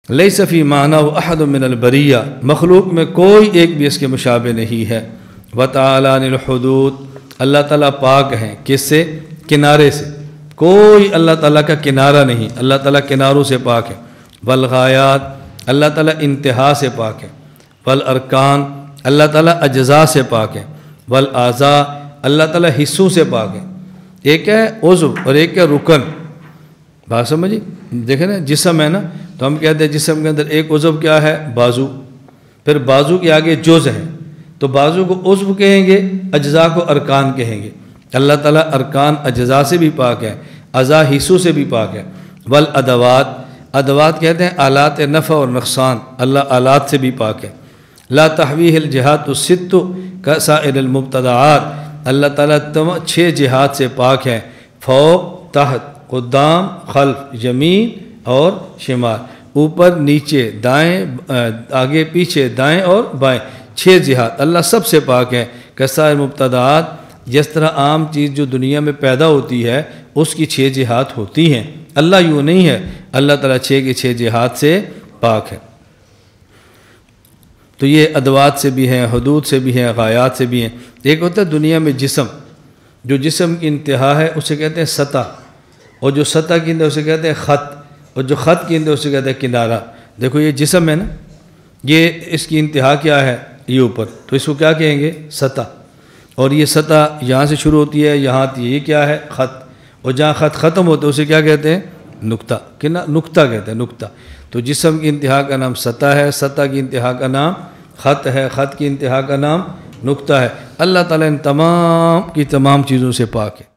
لیس فی معنی احد من البریہ، مخلوق میں کوئی ایک بھی اس کے مشابہ نہیں ہے۔ وتعالی عن الحدود، اللہ تعالیٰ پاک ہیں کس سے؟ کنارے سے، کوئی اللہ تعالیٰ کا کنارہ نہیں، اللہ تعالیٰ کناروں سے پاک ہے۔ والغایات، اللہ تعالیٰ انتہا سے پاک ہے۔ والارکان، اللہ تعالیٰ اجزاء سے پاک ہے۔ والاعضاء، اللہ تعالیٰ حصوں سے پاک ہے۔ ایک ہے عضو اور ایک ہے رکن، بات سمجھی؟ دیکھیں نا، جسم ہے نا، تو ہم کہتے ہیں جسم کے اندر ایک عضو کیا ہے؟ بازو، پھر بازو کے آگے جز ہے، تو بازو کو عضو کہیں گے، اجزاء کو ارکان کہیں گے۔ اللہ تعالیٰ ارکان اجزاء سے بھی پاک ہے، اعضاء حصوں سے بھی پاک ہے۔ والادوات، ادوات کہتے ہیں آلات نفع اور نقصان، اللہ آلات سے بھی پاک ہے۔ لا تحویہ الجہات الست کسائر المبتدعات، اللہ تعالیٰ 6 جہات سے پاک ہے، فوق، تحت، قدام، خلف، یمین اور شمال، اوپر نیچے، دائیں، آگے پیچھے، دائیں اور بائیں، 6 جہات اللہ سب سے پاک ہے۔ کسائر مبتدعات، جس طرح عام چیز جو دنیا میں پیدا ہوتی ہے اس کی 6 جہات ہوتی ہیں، اللہ یوں نہیں ہے، اللہ تعالیٰ 6 کے 6 جہات سے پاک ہے۔ تو یہ ادوات سے بھی ہیں، حدود سے بھی ہیں، غایات سے بھی ہیں۔ ایک ہوتا ہے دنیا میں جسم، جو جسم کی انتہا ہے اسے کہتے ہیں سطح، اور جو سطح کی انتہا اسے کہتے ہیں خط، اور جو خط کی انتہا اسے کہتے ہیں کنارہ۔ دیکھو یہ جسم ہے نا، یہ اس کی انتہا کیا ہے؟ یہ اوپر، تو اس کو کیا کہیں گے؟ سطح۔ اور یہ سطح یہاں سے شروع ہوتی ہے یہاں آتی ہے، یہ کیا ہے؟ خط، اور جہاں خط ختم ہوتا ہے اسے کیا کہتے ہیں؟ نقطہ، نقطہ کہتے ہیں، نقطہ۔ تو جسم کی انتہا کا نام سطح ہے، سطح کی انتہا کا نام خط ہے، خط کی انتہا کا نام نقطہ ہے۔ اللہ تعالیٰ ان تمام کی تمام چیزوں سے پاک ہے۔